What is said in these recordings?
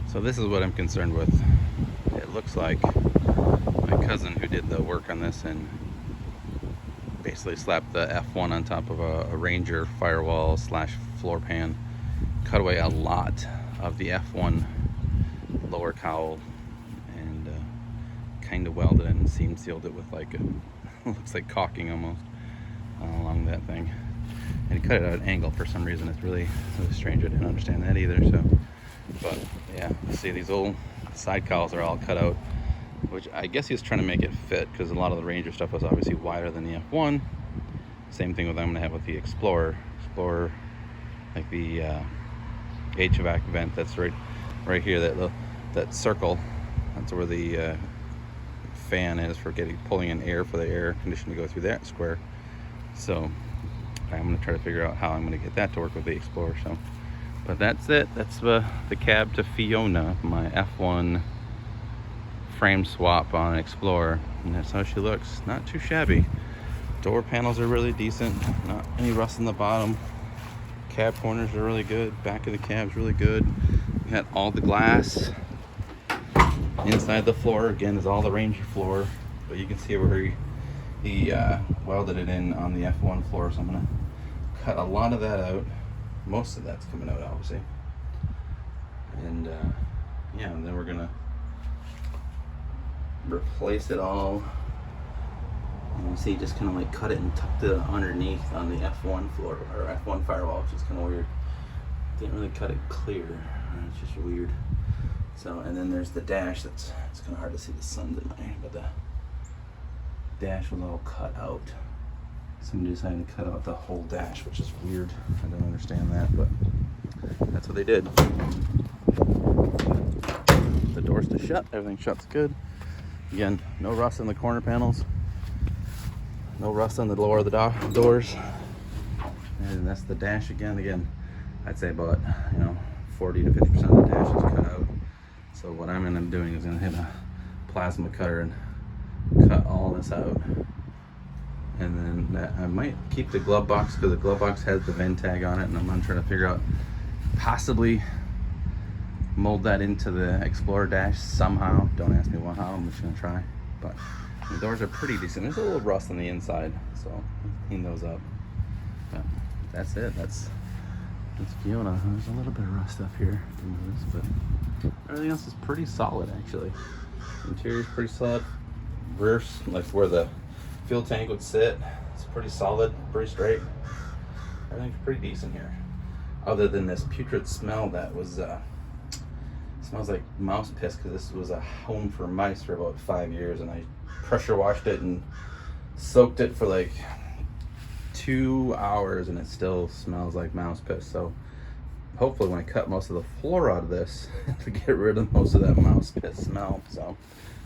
So this is what I'm concerned with. It looks like my cousin who did the work on this and basically slapped the F1 on top of a Ranger firewall slash floor pan, cut away a lot of the F1 lower cowl, and kind of welded and seam sealed it with like a looks like caulking almost along that thing, and he cut it at an angle for some reason. It's really strange. I didn't understand that either. So, but yeah, see, these old side cowls are all cut out, which I guess he was trying to make it fit, because a lot of the Ranger stuff was obviously wider than the F1. Same thing with I'm gonna have with the Explorer, like the HVAC vent that's right here, that circle, that's where the fan is for pulling in air for the air conditioner to go through that square. So I'm gonna try to figure out how I'm gonna get that to work with the Explorer. So, but that's it. That's the cab to Fiona, my F1 frame swap on an Explorer, and that's how she looks. Not too shabby. Door panels are really decent, not any rust in the bottom. Cab corners are really good. Back of the cab's really good. We got all the glass. Inside the floor again is all the Ranger floor, but you can see where he welded it in on the F1 floor. So I'm gonna cut a lot of that out. Most of that's coming out, obviously. And yeah, and then we're gonna replace it all. And you see, just kind of like cut it and tucked it underneath on the F1 floor, or F1 firewall, which is kind of weird. Didn't really cut it clear. It's just weird. So, and then there's the dash. It's kind of hard to see, the sun's in my, but the dash was all cut out. Somebody decided to cut out the whole dash, which is weird. I don't understand that, but that's what they did. The door's still shut. Everything shuts good. Again, no rust in the corner panels. No rust on the lower of the doors. And that's the dash again. Again, I'd say about 40 to 50% of the dash is cut out. So what I'm gonna be doing is gonna hit a plasma cutter and cut all this out. And then I might keep the glove box, because the glove box has the VIN tag on it, and I'm gonna try to figure out, possibly mold that into the Explorer dash somehow. Don't ask me how, I'm just gonna try. But the doors are pretty decent. There's a little rust on the inside, so I'll clean those up. But that's it. That's Fiona. There's a little bit of rust up here, but everything else is pretty solid, actually. Interior's pretty solid. Rear, like where the fuel tank would sit, it's pretty solid, pretty straight. Everything's pretty decent here, other than this putrid smell that was smells like mouse piss, because this was a home for mice for about 5 years, and I pressure washed it and soaked it for like 2 hours, and it still smells like mouse piss. So hopefully when I cut most of the floor out of this to get rid of most of that mouse piss smell. So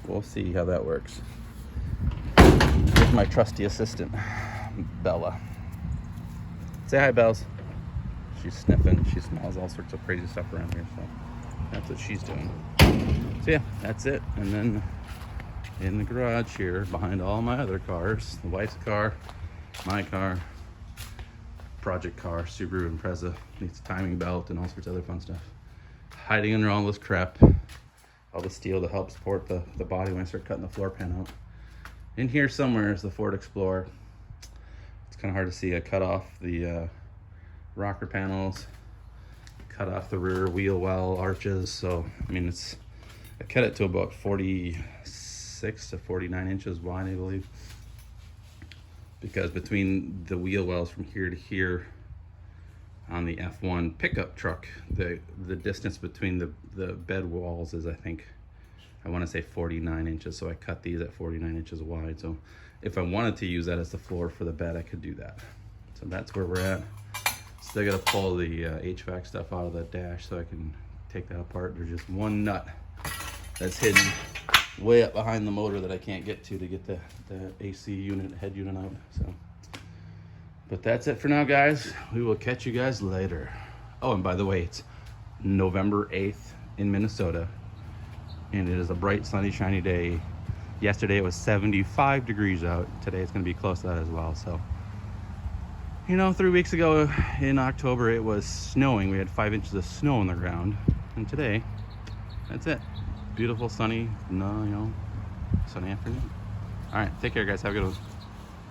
we'll see how that works. Here's my trusty assistant, Bella. Say hi, Bells. She's sniffing. She smells all sorts of crazy stuff around here, so that's what she's doing. So yeah, that's it. And then in the garage here, behind all my other cars, the wife's car, my car, project car, Subaru Impreza, needs a timing belt and all sorts of other fun stuff. Hiding under all this crap, all the steel to help support the body when I start cutting the floor pan out. In here somewhere is the Ford Explorer. It's kind of hard to see. I cut off the rocker panels, cut off the rear wheel well arches. So I mean, I cut it to about 46 to 49 inches wide, I believe, because between the wheel wells from here to here on the F1 pickup truck, the distance between the bed walls is, I want to say 49 inches. So I cut these at 49 inches wide. So if I wanted to use that as the floor for the bed, I could do that. So that's where we're at. Still got to pull the HVAC stuff out of the dash so I can take that apart. There's just one nut that's hidden way up behind the motor that I can't get to get the AC unit, head unit out. So, but that's it for now, guys. We will catch you guys later. Oh, and by the way, it's November 8th in Minnesota, and it is a bright, sunny, shiny day. Yesterday it was 75 degrees out. Today it's going to be close to that as well. So, 3 weeks ago in October it was snowing. We had 5 inches of snow on the ground, and today that's it. Beautiful sunny, no, sunny afternoon. All right, take care, guys. Have a good one.